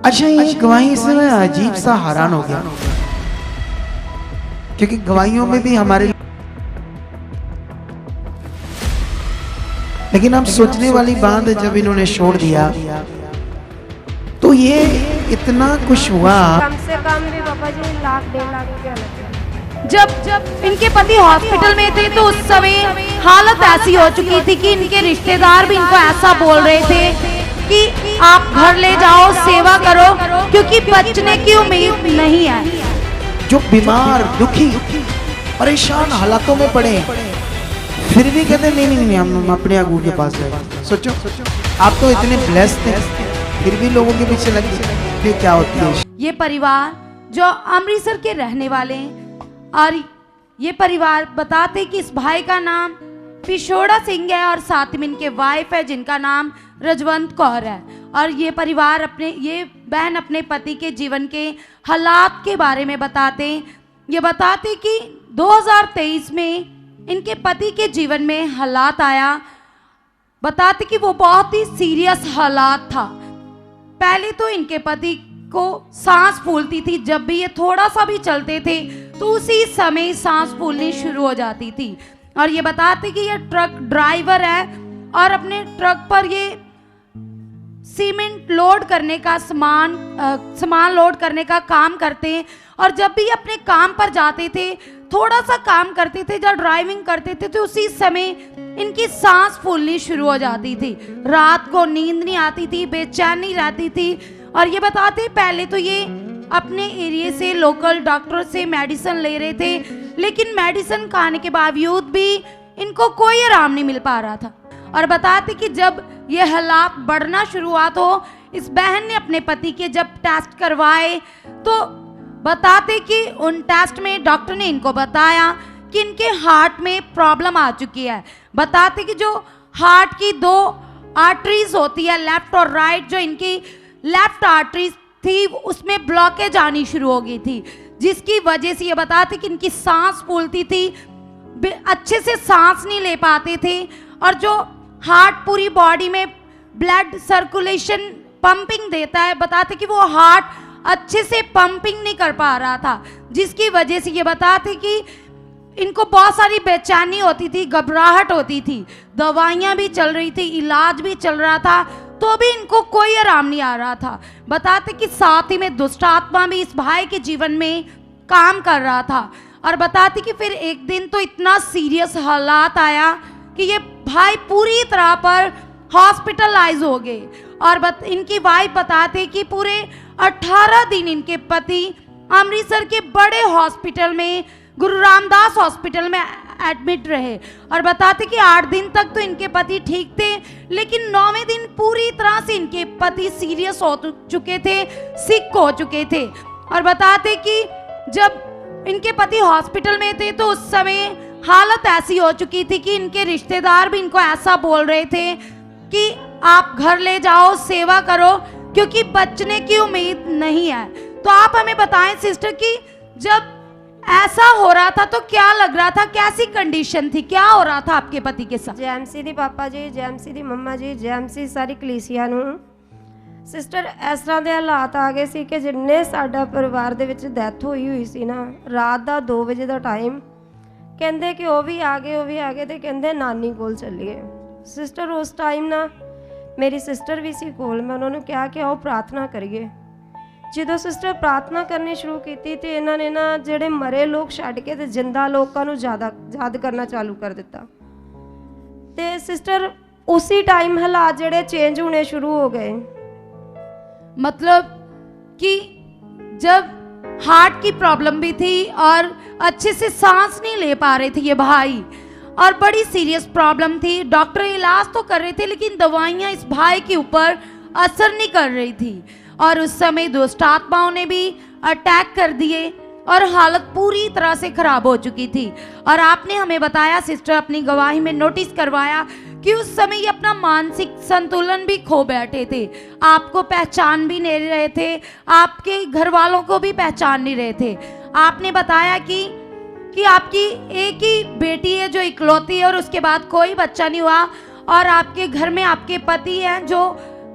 अच्छा, ये गवाही से मैं अजीब सा हैरान हो गया, क्योंकि गवाहियों में भी हमारे, लेकिन हम सोचने वाली बात है, जब इन्होंने छोड़ दिया तो ये इतना कुछ हुआ। कम से कम भी पापा जी 1,00,000-1,50,000 रुपया लगा। जब इनके पति हॉस्पिटल में थे तो उस समय हालत ऐसी हो चुकी थी कि इनके रिश्तेदार भी इनको ऐसा बोल रहे थे कि आप घर ले जाओ, सेवा करो, क्योंकि बचने की उम्मीद नहीं है। जो बीमार, दुखी, परेशान हालातों में पड़े, फिर भी कहते नहीं, हम अपने अगू के पास जाए। सोचो, आप तो इतने ब्लेस्ड थे, फिर भी लोगों के पीछे लगे, फिर क्या होती है। ये परिवार जो अमृतसर के रहने वाले हैं, और ये परिवार बताते कि इस भाई का नाम पिशोड़ा सिंह है और साथ में इनके वाइफ है जिनका नाम रजवंत कौर है। और ये परिवार ये बहन अपने पति के जीवन के हालात के बारे में ये बताते कि 2023 में इनके पति के जीवन में हालात आया। बताते कि वो बहुत ही सीरियस हालात था। पहले तो इनके पति को सांस फूलती थी, जब भी ये थोड़ा सा भी चलते थे तो उसी समय सांस फूलनी शुरू हो जाती थी। और ये बताते कि ये ट्रक ड्राइवर है और अपने ट्रक पर ये सीमेंट लोड करने का सामान लोड करने का काम करते हैं। और जब भी अपने काम पर जाते थे, थोड़ा सा काम करते थे, जब ड्राइविंग करते थे तो उसी समय इनकी सांस फूलनी शुरू हो जाती थी। रात को नींद नहीं आती थी, बेचैनी रहती थी। और ये बताते पहले तो ये अपने एरिया से लोकल डॉक्टर से मेडिसिन ले रहे थे, लेकिन मेडिसिन खाने के बावजूद भी इनको कोई आराम नहीं मिल पा रहा था। और बताते कि जब ये हालात बढ़ना शुरू हुआ तो इस बहन ने अपने पति के जब टेस्ट करवाए तो बताते कि उन टेस्ट में डॉक्टर ने इनको बताया कि इनके हार्ट में प्रॉब्लम आ चुकी है। बताते कि जो हार्ट की 2 आर्टरीज होती है, लेफ्ट और राइट, जो इनकी लेफ्ट आर्टरीज थी उसमें ब्लॉकेज आनी शुरू हो गई थी, जिसकी वजह से ये बताते कि इनकी सांस फूलती थी, अच्छे से सांस नहीं ले पाते थे। और जो हार्ट पूरी बॉडी में ब्लड सर्कुलेशन पंपिंग देता है, बताते कि वो हार्ट अच्छे से पंपिंग नहीं कर पा रहा था, जिसकी वजह से ये बताते कि इनको बहुत सारी बेचैनी होती थी, घबराहट होती थी, दवाइयाँ भी चल रही थी, इलाज भी चल रहा था, तो भी इनको कोई आराम नहीं आ रहा था। बताते कि साथ ही में दुष्ट आत्मा भी इस भाई के जीवन में काम कर रहा था। और बताते कि फिर एक दिन तो इतना सीरियस हालात आया कि ये भाई पूरी तरह पर हॉस्पिटलाइज हो गए। और इनकी वाइफ बताते कि पूरे 18 दिन इनके पति अमृतसर के बड़े हॉस्पिटल में, गुरु रामदास हॉस्पिटल में एडमिट रहे। और बताते कि 8 दिन तक तो इनके पति ठीक थे, लेकिन 9वें दिन पूरी तरह से इनके पति सीरियस हो चुके थे, सिक हो चुके थे। और बताते कि जब इनके पति हॉस्पिटल में थे तो उस समय हालत ऐसी हो चुकी थी कि इनके रिश्तेदार भी इनको ऐसा बोल रहे थे कि आप घर ले जाओ, सेवा करो, क्योंकि बचने की उम्मीद नहीं है। तो आप हमें बताएं सिस्टर कि जब ऐसा हो रहा था तो क्या लग रहा था, कैसी कंडीशन थी, क्या हो रहा था आपके पति के साथ? जेएमसी दी पापा जी, जेएमसी दी मम्मा जी, जेएमसी सारी कलीसिया ਨੂੰ सिस्टर इस तरह के हालात आ गए सी कि जिन्ने साडा परिवार दे विच डैथ हुई सी ना, रात का 2 बजे का टाइम, कहते कि वो भी आ गए तो कहते नानी कोल चलिए। सिस्टर उस टाइम ना मेरी सिस्टर भी सी कोल, मैं उन्होंने कहा कि आओ प्रार्थना करिए। जो सिस्टर प्रार्थना करनी शुरू की तो इन्होंने ना जेडे मरे लोग छड्ड के ते जिंदा लोगों को ज़्यादा याद करना चालू कर दिता। तो सिस्टर उसी टाइम हालात जेडे चेंज होने शुरू हो गए। मतलब कि जब हार्ट की प्रॉब्लम भी थी और अच्छे से सांस नहीं ले पा रहे थे ये भाई, और बड़ी सीरियस प्रॉब्लम थी, डॉक्टर इलाज तो कर रहे थे लेकिन दवाइयाँ इस भाई के ऊपर असर नहीं कर रही थी। और उस समय दुष्ट आत्माओं ने भी अटैक कर दिए और हालत पूरी तरह से खराब हो चुकी थी। और आपने हमें बताया सिस्टर, अपनी गवाही में नोटिस करवाया कि उस समय ये अपना मानसिक संतुलन भी खो बैठे थे, आपको पहचान भी नहीं रहे थे, आपके घर वालों को भी पहचान नहीं रहे थे। आपने बताया कि आपकी एक ही बेटी है जो इकलौती है और उसके बाद कोई बच्चा नहीं हुआ, और आपके घर में आपके पति हैं जो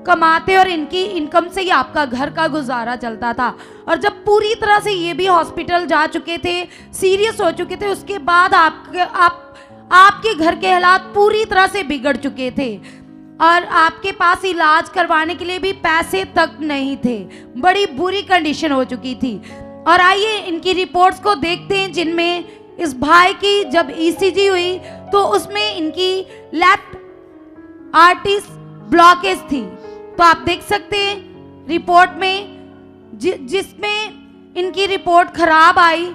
कमाते और इनकी इनकम से ही आपका घर का गुजारा चलता था। और जब पूरी तरह से ये भी हॉस्पिटल जा चुके थे, सीरियस हो चुके थे, उसके बाद आपके घर के हालात पूरी तरह से बिगड़ चुके थे और आपके पास इलाज करवाने के लिए भी पैसे तक नहीं थे। बड़ी बुरी कंडीशन हो चुकी थी। और आइए इनकी रिपोर्ट्स को देखते हैं, जिनमें इस भाई की जब ईसीजी हुई तो उसमें इनकी लेफ्ट आर्टरी ब्लॉकेज थी। तो आप देख सकते हैं रिपोर्ट में जिसमें इनकी रिपोर्ट खराब आई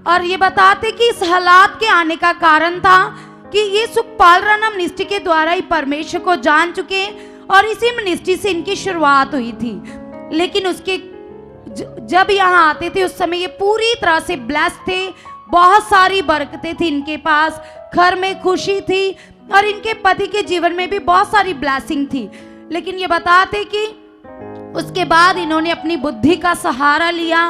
और ये बताते कि इस हालात के आने का कारण था कि ये सुखपाल राणा मिनिस्ट्री के द्वारा ही परमेश्वर को जान चुके और इसी मिनिस्ट्री से इनकी शुरुआत हुई थी। लेकिन उसके जब यहाँ आते थे उस समय ये पूरी तरह से ब्लेस्ड थे, बहुत सारी बरकतें थी इनके पास, घर में खुशी थी और इनके पति के जीवन में भी बहुत सारी ब्लेसिंग थी। लेकिन ये बताते कि उसके बाद इन्होंने अपनी बुद्धि का सहारा लिया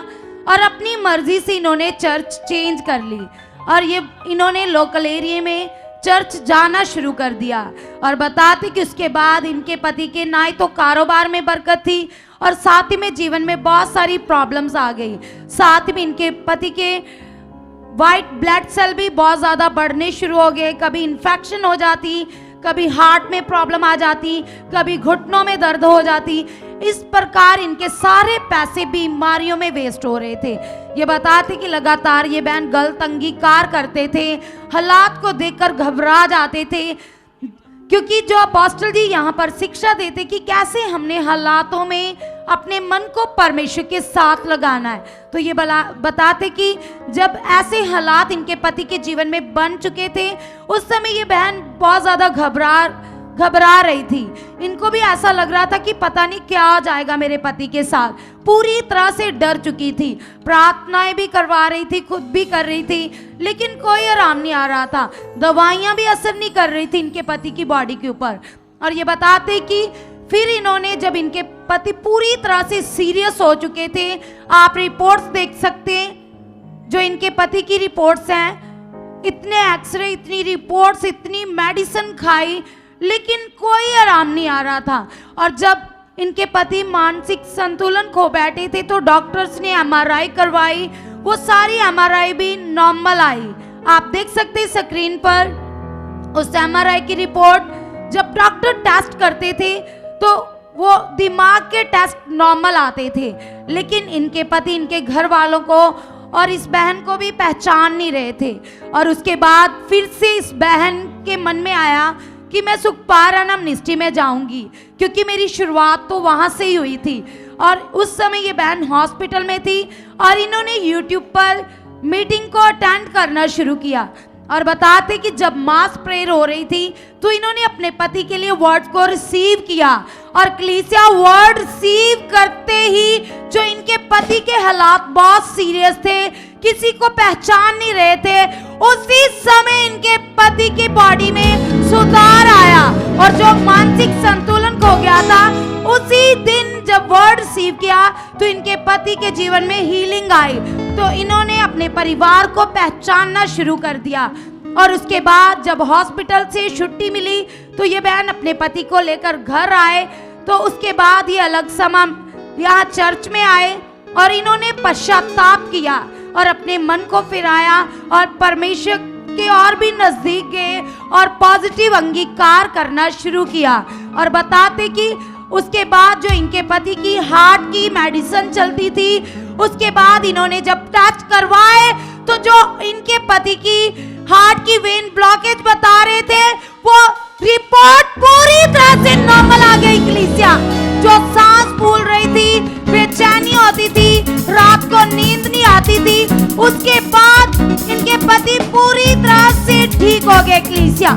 और अपनी मर्जी से इन्होंने चर्च चेंज कर ली और ये इन्होंने लोकल एरिया में चर्च जाना शुरू कर दिया। और बताते कि उसके बाद इनके पति के ना ही तो कारोबार में बरकत थी और साथ ही में जीवन में बहुत सारी प्रॉब्लम्स आ गई। साथ में इनके पति के वाइट ब्लड सेल भी बहुत ज़्यादा बढ़ने शुरू हो गए, कभी इन्फेक्शन हो जाती, कभी हार्ट में प्रॉब्लम आ जाती, कभी घुटनों में दर्द हो जाती। इस प्रकार इनके सारे पैसे बीमारियों में वेस्ट हो रहे थे। ये बताते कि लगातार ये बहन गलत अंगीकार करते थे, हालात को देखकर घबरा जाते थे, क्योंकि जो अपोस्टल जी यहाँ पर शिक्षा देते कि कैसे हमने हालातों में अपने मन को परमेश्वर के साथ लगाना है। तो ये बताते कि जब ऐसे हालात इनके पति के जीवन में बन चुके थे उस समय ये बहन बहुत ज़्यादा घबरा रही थी। इनको भी ऐसा लग रहा था कि पता नहीं क्या हो जाएगा मेरे पति के साथ, पूरी तरह से डर चुकी थी। प्रार्थनाएं भी करवा रही थी, खुद भी कर रही थी, लेकिन कोई आराम नहीं आ रहा था। दवाइयां भी असर नहीं कर रही थी इनके पति की बॉडी के ऊपर। और ये बताते कि फिर इन्होंने, जब इनके पति पूरी तरह से सीरियस हो चुके थे, आप रिपोर्ट्स देख सकते हैं जो इनके पति की रिपोर्ट्स हैं, इतने एक्सरे, इतनी रिपोर्ट्स, इतनी मेडिसिन खाई, लेकिन कोई आराम नहीं आ रहा था। और जब इनके पति मानसिक संतुलन खो बैठे थे तो डॉक्टर्स ने एमआरआई करवाई, वो सारी एमआरआई भी नॉर्मल आई। आप देख सकते हैं स्क्रीन पर उस एमआरआई की रिपोर्ट। जब डॉक्टर टेस्ट करते थे तो वो दिमाग के टेस्ट नॉर्मल आते थे, लेकिन इनके पति इनके घर वालों को और इस बहन को भी पहचान नहीं रहे थे। और उसके बाद फिर से इस बहन के मन में आया कि मैं सुखपाल राणा मिनिस्ट्री में जाऊंगी, क्योंकि मेरी शुरुआत तो वहां से ही हुई थी। और उस समय ये बहन हॉस्पिटल में थी और इन्होंने यूट्यूब पर मीटिंग को अटेंड करना शुरू किया। और बताते कि जब मास प्रेयर हो रही थी तो इन्होंने अपने पति के लिए वर्ड को रिसीव किया और कलीसिया वर्ड रिसीव करते ही जो इनके पति के हालात बहुत सीरियस थे, किसी को पहचान नहीं रहे थे, उसी समय इनके पति की बॉडी में सुधार आया और जो मानसिक संतुलन खो गया था, उसी दिन जब वर्ड रिसीव किया तो इनके पति के जीवन में हीलिंग आई। तो इन्होंने अपने परिवार को पहचानना शुरू कर दिया। और उसके बाद जब हॉस्पिटल से छुट्टी मिली तो ये बहन अपने पति को लेकर घर आए। तो उसके बाद ये अलग समय यहाँ चर्च में आए और इन्होंने पश्चाताप किया और अपने मन को फिराया और परमेश्वर के और भी नजदीक गए और पॉजिटिव अंगीकार करना शुरू किया। और बताते कि उसके बाद जो इनके पति की हार्ट की मेडिसिन चलती थी, उसके बाद इन्होंने जब टेस्ट करवाए तो जो इनके पति की हार्ट की वेन ब्लॉकेज बता रहे थे, वो रिपोर्ट पूरी तरह से नॉर्मल आ गई। कलीसिया जो सांस फूल रही थी, बेचैनी होती थी, रात को नींद नहीं आती थी, उसके बाद इनके पति पूरी तरह से ठीक हो गए। कलीसिया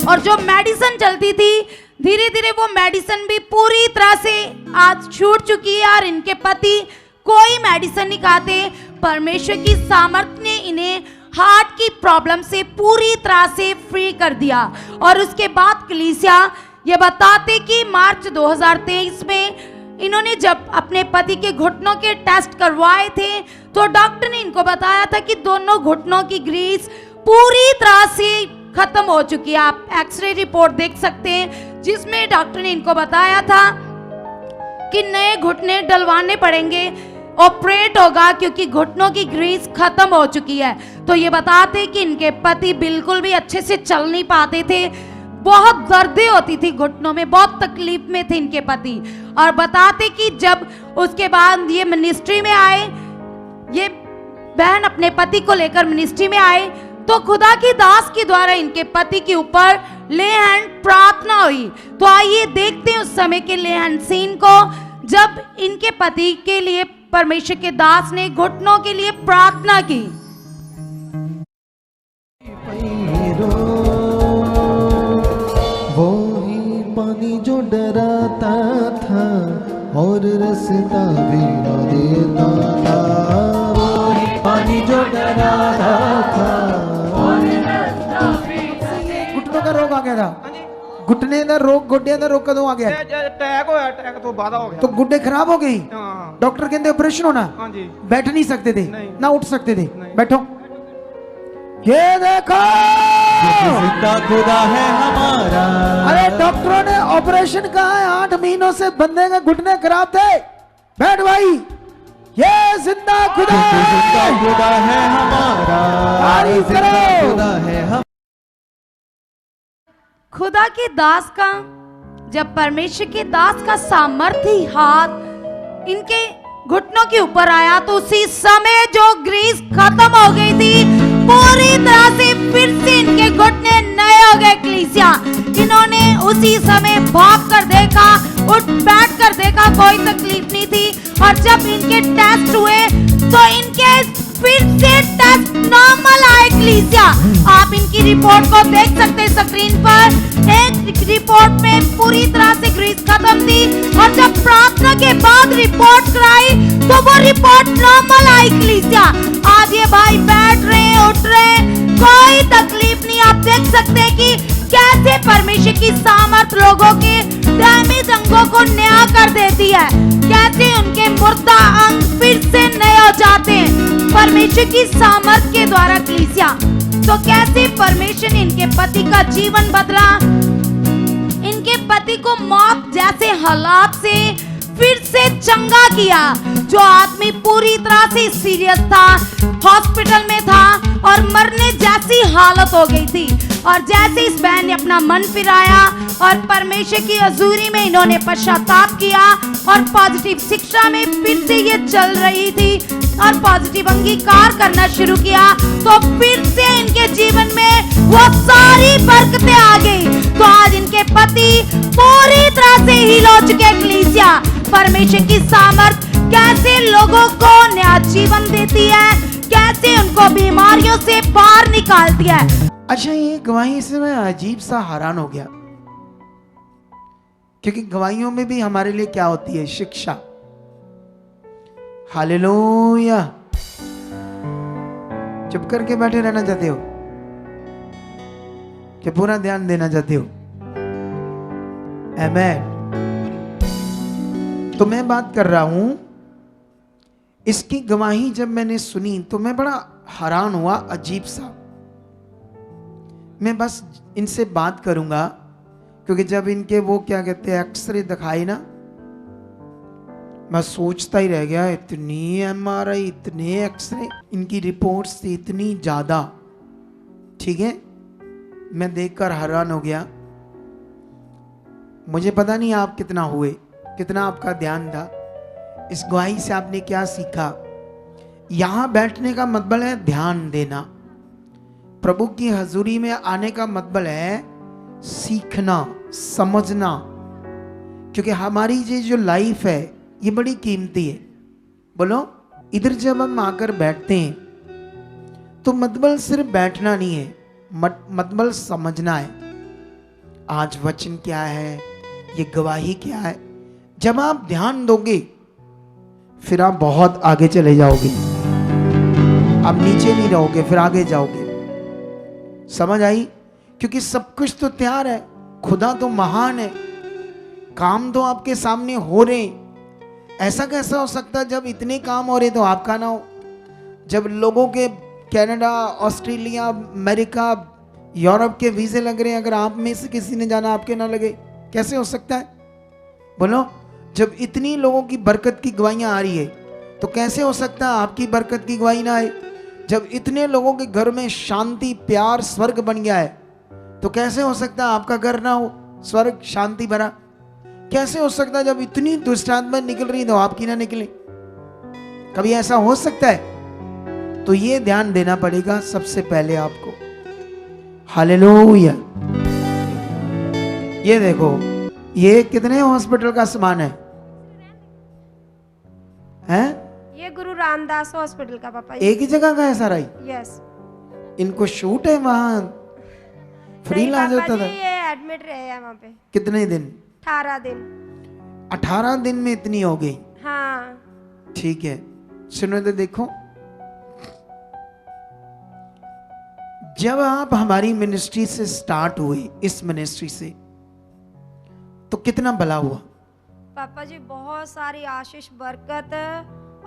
और जो मेडिसिन चलती थी, धीरे धीरे वो मेडिसिन भी पूरी तरह से आज छूट चुकी है और इनके पति कोई मेडिसिन नहीं खाते। परमेश्वर की सामर्थ्य ने इन्हें हार्ट की प्रॉब्लम से पूरी तरह से फ्री कर दिया। और उसके बाद कलीसिया ये बताते कि मार्च 2023 में इन्होंने जब अपने पति के घुटनों के टेस्ट करवाए थे तो डॉक्टर ने इनको बताया था कि दोनों घुटनों की ग्रीस पूरी तरह से खत्म हो चुकी है। आप एक्सरे रिपोर्ट देख सकते हैं जिसमें डॉक्टर ने इनको बताया था कि नए घुटने डलवाने पड़ेंगे, ऑपरेट होगा क्योंकि घुटनों की ग्रीस खत्म हो चुकी है। तो ये बताते कि इनके पति बिल्कुल भी अच्छे से चल नहीं पाते थे, बहुत दर्दें होती थी घुटनों में, बहुत तकलीफ में थे इनके पति। और बताते कि जब उसके बाद ये मिनिस्ट्री में आए, ये बहन अपने पति को लेकर मिनिस्ट्री में आए, तो खुदा की दास के द्वारा इनके पति के ऊपर ले हैंड प्रार्थना हुई। तो आइए देखते हैं उस समय के ले हैंड सीन को, जब इनके पति के लिए परमेश्वर के दास ने घुटनों के लिए प्रार्थना की। वो ही पानी जो डराता था और रास्ता भी न देता था, वो ही पानी जो डराता था और रास्ता भी घुटनों का रोग आ गया था, घुटने का रोग, गोड्डियां का रोग कदों आ गया? अटैक होया, अटैक तो बाद हो गया। तो गुड्डे खराब हो गई, हाँ डॉक्टर कहते ऑपरेशन होना, हाँ जी। बैठ नहीं सकते थे, नहीं। ना उठ सकते थे। नहीं। बैठो, ये देखो, जिंदा खुदा है हमारा। अरे डॉक्टरों ने ऑपरेशन कहा है, 8 महीनों से बंदे के घुटने खराब थे। बैठ भाई, ये जिंदा खुदा जिंदा है, खुदा है हमारा, तारीफ जिंदा करो। खुदा है हम। खुदा के दास का, जब परमेश्वर के दास का सामर्थ्य हाथ इनके घुटनों के ऊपर आया, तो उसी समय जो ग्रीस खत्म हो गई थी, पूरी तरह से फिर से इनके घुटने नए हो गए। कलीसिया, इन्होंने उसी समय भाग कर देखा, उठ बैठ कर देखा, कोई तकलीफ नहीं थी। और जब इनके टेस्ट हुए तो इनके फिर से टेस्ट नॉर्मल आए। कलीसिया, आप इनकी रिपोर्ट को देख सकते हैं स्क्रीन पर। एक रिपोर्ट में पूरी तरह से ग्रीस खत्म थी, और जब प्रार्थना के बाद रिपोर्ट कराई तो वो रिपोर्ट नॉर्मल आई। कलीसिया, आज ये भाई बैठ रहे हैं, उठ रहे हैं, कोई तकलीफ नहीं। आप देख सकते हैं कि कैसे परमेश्वर की सामर्थ लोगों के डैमेज अंगों को नया कर देती है, कैसे उनके मुर्दा अंग फिर से नए हो जाते हैं परमेश्वर की सामर्थ के द्वारा। कलीसिया, तो कैसे परमेश्वर ने इनके पति का जीवन बदला, इनके पति को मौत जैसे हालात से फिर से चंगा किया। जो आदमी पूरी तरह से सीरियस था, हॉस्पिटल में था और मरने जैसी हालत हो गई थी, और जैसे इस बहन ने अपना मन फिराया और परमेश्वर की हजूरी में इन्होंने पश्चाताप किया और पॉजिटिव शिक्षा में फिर से ये चल रही थी और पॉजिटिव अंगीकार करना शुरू किया, तो फिर से इनके जीवन में वो सारी बरकतें आ गई। तो आज इनके पति पूरी तरह से हील हो चुके। कलीसिया, परमेश्वर की सामर्थ कैसे लोगों को नया जीवन देती है, कैसे उनको बीमारियों से बाहर निकालती है। अच्छा, ये गवाही से मैं अजीब सा हैरान हो गया, क्योंकि गवाहियों में भी हमारे लिए क्या होती है? शिक्षा। हालेलुया। चुप करके बैठे रहना चाहते हो कि पूरा ध्यान देना चाहते हो? आमीन। तो मैं बात कर रहा हूं, इसकी गवाही जब मैंने सुनी तो मैं बड़ा हैरान हुआ, अजीब सा। मैं बस इनसे बात करूंगा, क्योंकि जब इनके वो क्या कहते हैं एक्सरे दिखाई ना, मैं सोचता ही रह गया, इतनी एमआरआई, इतने एक्सरे, इनकी रिपोर्ट्स थी इतनी ज्यादा। ठीक है, मैं देखकर हैरान हो गया। मुझे पता नहीं आप कितना हुए, कितना आपका ध्यान था। इस गवाही से आपने क्या सीखा? यहां बैठने का मतलब है ध्यान देना, प्रभु की हजूरी में आने का मतलब है सीखना, समझना, क्योंकि हमारी ये जो लाइफ है ये बड़ी कीमती है। बोलो, इधर जब हम आकर बैठते हैं तो मतलब सिर्फ बैठना नहीं है, मतलब समझना है। आज वचन क्या है, ये गवाही क्या है। जब आप ध्यान दोगे फिर आप बहुत आगे चले जाओगे, आप नीचे नहीं रहोगे, फिर आगे जाओगे। समझ आई? क्योंकि सब कुछ तो तैयार है, खुदा तो महान है, काम तो आपके सामने हो रहे हैं। ऐसा कैसा हो सकता है जब इतने काम हो रहे तो आपका ना हो? जब लोगों के कनाडा, ऑस्ट्रेलिया, अमेरिका, यूरोप के वीजे लग रहे हैं, अगर आप में से किसी ने जाना आपके ना लगे, कैसे हो सकता है? बोलो, जब इतनी लोगों की बरकत की गवाहियां आ रही है तो कैसे हो सकता है आपकी बरकत की गवाही ना आए? जब इतने लोगों के घर में शांति, प्यार, स्वर्ग बन गया है तो कैसे हो सकता है आपका घर ना हो स्वर्ग, शांति भरा? कैसे हो सकता है जब इतनी दुष्ट आत्मा निकल रही तो आपकी ना निकले? कभी ऐसा हो सकता है? तो ये ध्यान देना पड़ेगा सबसे पहले आपको। हालेलुया। ये देखो, ये कितने हॉस्पिटल का सामान है? हैं? ये गुरु रामदास हॉस्पिटल का पापा। एक ही जगह का है सारा ही? यस। इनको शूट है वहां, फ्री नहीं इलाज पापा होता जी, था? ये एडमिट रहे हैं वहाँ पे कितने दिन? 18 दिन। 18 दिन में इतनी हो गई? हाँ। ठीक है, सुनो तो देखो, जब आप हमारी मिनिस्ट्री से स्टार्ट हुए, इस मिनिस्ट्री से, तो कितना भला हुआ? पापा जी बहुत सारी आशीष, बरकत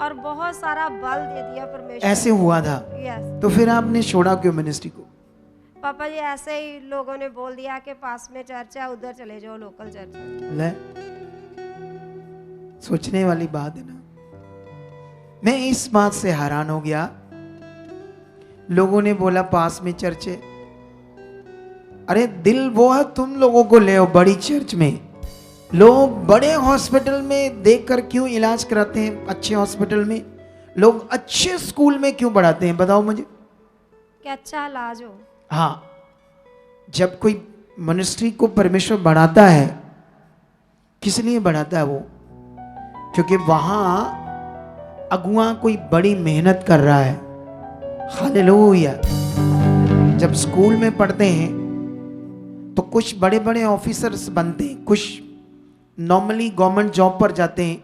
और बहुत सारा बल दे दिया परमेश्वर। ऐसे हुआ था? यस। तो फिर आपने छोड़ा क्यों मिनिस्ट्री को? पापा जी ऐसे ही लोगों ने बोल दिया कि पास में चर्च है, उधर चले जाओ, लोकल चर्च है। ले, सोचने वाली बात है ना। मैं इस बात से हैरान हो गया, लोगों ने बोला पास में चर्च है। अरे दिल वो है, तुम लोगों को ले आओ बड़ी चर्च में। लोग बड़े हॉस्पिटल में देखकर क्यों इलाज कराते हैं? अच्छे हॉस्पिटल में लोग अच्छे स्कूल में क्यों पढ़ाते हैं? बताओ मुझे। क्या अच्छा इलाज हो। हाँ, जब कोई मिनिस्ट्री को परमेश्वर बढ़ाता है, किस लिए बढ़ाता है वो? क्योंकि वहां अगुआ कोई बड़ी मेहनत कर रहा है। हालेलुया। जब स्कूल में पढ़ते हैं तो कुछ बड़े बड़े ऑफिसर्स बनते हैं, कुछ नॉर्मली गवर्नमेंट जॉब पर जाते हैं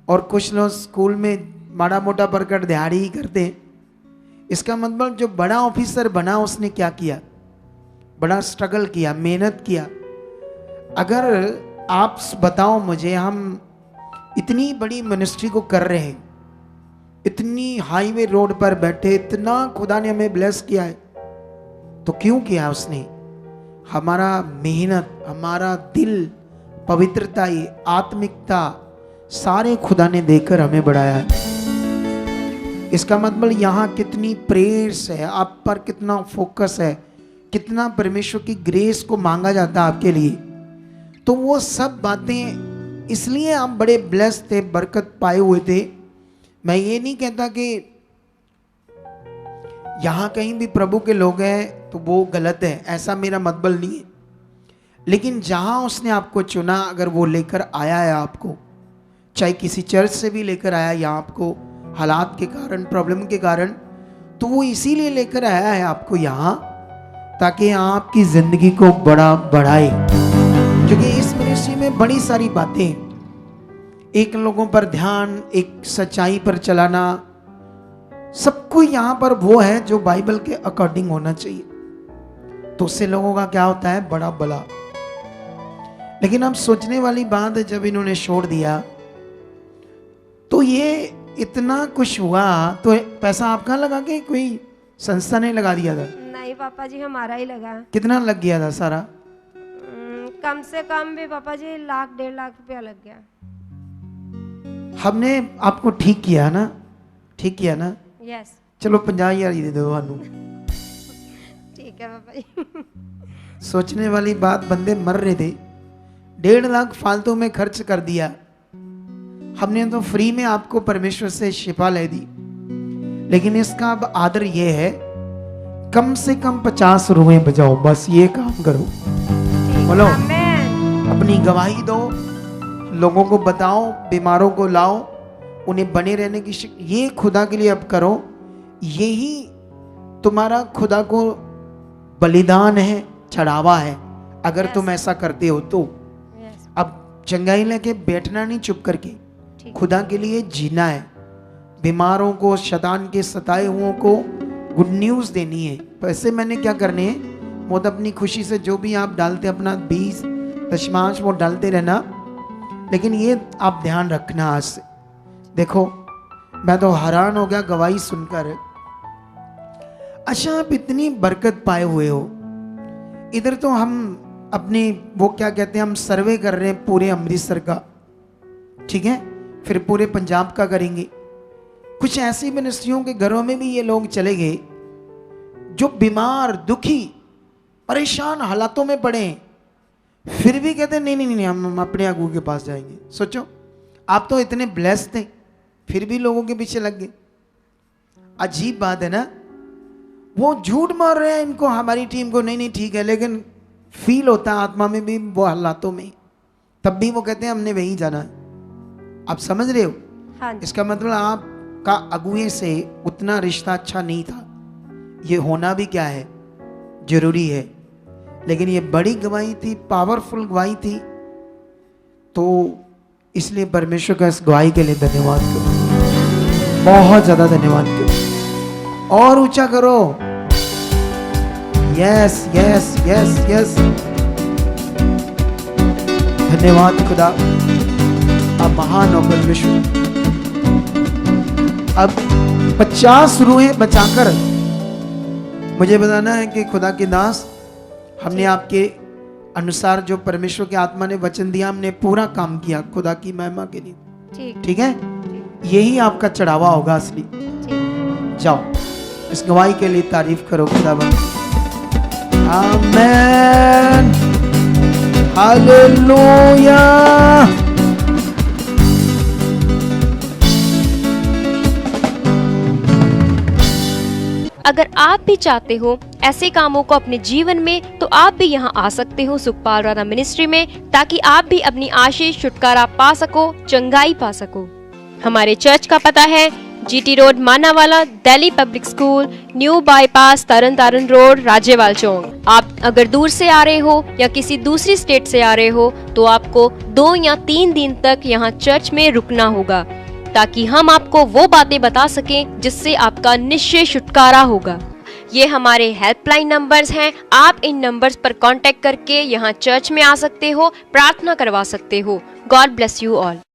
और कुछ लोग स्कूल में माड़ा मोटा पढ़कर दिहाड़ी ही करते हैं। इसका मतलब जो बड़ा ऑफिसर बना उसने क्या किया? बड़ा स्ट्रगल किया, मेहनत किया। अगर आप बताओ मुझे, हम इतनी बड़ी मिनिस्ट्री को कर रहे हैं, इतनी हाईवे रोड पर बैठे, इतना खुदा ने हमें ब्लेस किया है, तो क्यों किया उसने? हमारा मेहनत, हमारा दिल, पवित्रता, आत्मिकता सारे खुदा ने देकर हमें बढ़ाया है। इसका मतलब यहाँ कितनी प्रेयर्स है, आप पर कितना फोकस है, कितना परमेश्वर की ग्रेस को मांगा जाता है आपके लिए। तो वो सब बातें, इसलिए आप बड़े ब्लेस थे, बरकत पाए हुए थे। मैं ये नहीं कहता कि यहाँ कहीं भी प्रभु के लोग हैं तो वो गलत है, ऐसा मेरा मतलब नहीं है। लेकिन जहाँ उसने आपको चुना, अगर वो लेकर आया है आपको, चाहे किसी चर्च से भी लेकर आया या आपको हालात के कारण, प्रॉब्लम के कारण, तो वो इसीलिए लेकर आया है आपको यहाँ, ताकि आपकी जिंदगी को बड़ा बढ़ाए। क्योंकि इस मिनिस्ट्री में बड़ी सारी बातें, एक लोगों पर ध्यान, एक सच्चाई पर चलाना, सब कोई यहाँ पर वो है जो बाइबल के अकॉर्डिंग होना चाहिए। तो उससे लोगों का क्या होता है? बड़ा भला। लेकिन अब सोचने वाली बात है, जब इन्होंने छोड़ दिया तो ये इतना कुछ हुआ, तो पैसा आपका लगा के कोई संस्था ने लगा दिया था? नहीं पापा जी, हमारा ही लगा। कितना लग गया था सारा? कम से कम भी पापा जी 1 1.5 लाख रुपया लग गया। हमने आपको ठीक किया ना? ठीक किया ना? यस। चलो 50,000 ही दे दो वानू। ठीक है पापा जी। सोचने वाली बात, बंदे मर रहे थे, 1.5 लाख फालतू में खर्च कर दिया। हमने तो फ्री में आपको परमेश्वर से शिफा ले दी। लेकिन इसका अब आदर ये है, कम से कम 50 रुपए बचाओ, बस ये काम करो। बोलो, अपनी गवाही दो, लोगों को बताओ, बीमारों को लाओ, उन्हें बने रहने की ये खुदा के लिए अब करो। यही तुम्हारा खुदा को बलिदान है, चढ़ावा है, अगर तुम ऐसा करते हो तो। अब चंगाई लेके बैठना नहीं, चुप करके खुदा के लिए जीना है। बीमारों को, शैतान के सताए हुओं को गुड न्यूज़ देनी है। पैसे मैंने क्या करने हैं? वो तो अपनी खुशी से जो भी आप डालते, अपना 20 दशमांश वो डालते रहना। लेकिन ये आप ध्यान रखना आज से। देखो, मैं तो हैरान हो गया गवाही सुनकर। अच्छा, आप इतनी बरकत पाए हुए हो, इधर तो हम अपनी वो क्या कहते हैं, हम सर्वे कर रहे हैं पूरे अमृतसर का, ठीक है, फिर पूरे पंजाब का करेंगे। कुछ ऐसी मिनिस्ट्रियों के घरों में भी ये लोग चले गए जो बीमार, दुखी, परेशान हालातों में पड़े, फिर भी कहते नहीं नहीं नहीं हम अपने अगू के पास जाएंगे। सोचो, आप तो इतने ब्लेस्ड थे, फिर भी लोगों के पीछे लग गए। अजीब बात है ना, वो झूठ मार रहे हैं इनको, हमारी टीम को, नहीं नहीं ठीक है, लेकिन फील होता है आत्मा में भी वो हालातों में, तब भी वो कहते हैं हमने वहीं जाना है। आप समझ रहे हो? हाँ जी। इसका मतलब आपका अगुए से उतना रिश्ता अच्छा नहीं था। ये होना भी क्या है, जरूरी है, लेकिन ये बड़ी गवाही थी, पावरफुल गवाही थी, तो इसलिए परमेश्वर का इस गवाही के लिए धन्यवाद करो, बहुत ज्यादा धन्यवाद करो, और ऊंचा करो। यस यस यस यस, धन्यवाद खुदा, आप महान हो परमेश्वर। अब 50 रूहें बचाकर मुझे बताना है कि खुदा के दास, हमने आपके अनुसार जो परमेश्वर की आत्मा ने वचन दिया, हमने पूरा काम किया खुदा की महिमा के लिए, ठीक ठीक है? यही आपका चढ़ावा होगा असली। ठीक। जाओ, इस गवाही के लिए तारीफ करो खुदावंद। आमेन, हालेलुया। अगर आप भी चाहते हो ऐसे कामों को अपने जीवन में, तो आप भी यहाँ आ सकते हो सुखपाल राणा मिनिस्ट्री में, ताकि आप भी अपनी आशीष, छुटकारा पा सको, चंगाई पा सको। हमारे चर्च का पता है GT road Manawala, Delhi public school, new bypass, Tarn Taran road, Rajewal Chowk. आप अगर दूर से आ रहे हो या किसी दूसरी स्टेट से आ रहे हो, तो आपको 2 या 3 दिन तक यहाँ चर्च में रुकना होगा, ताकि हम आपको वो बातें बता सकें जिससे आपका निश्चय छुटकारा होगा। ये हमारे हेल्पलाइन नंबर्स हैं, आप इन नंबर्स पर कांटेक्ट करके यहाँ चर्च में आ सकते हो, प्रार्थना करवा सकते हो। God bless you all.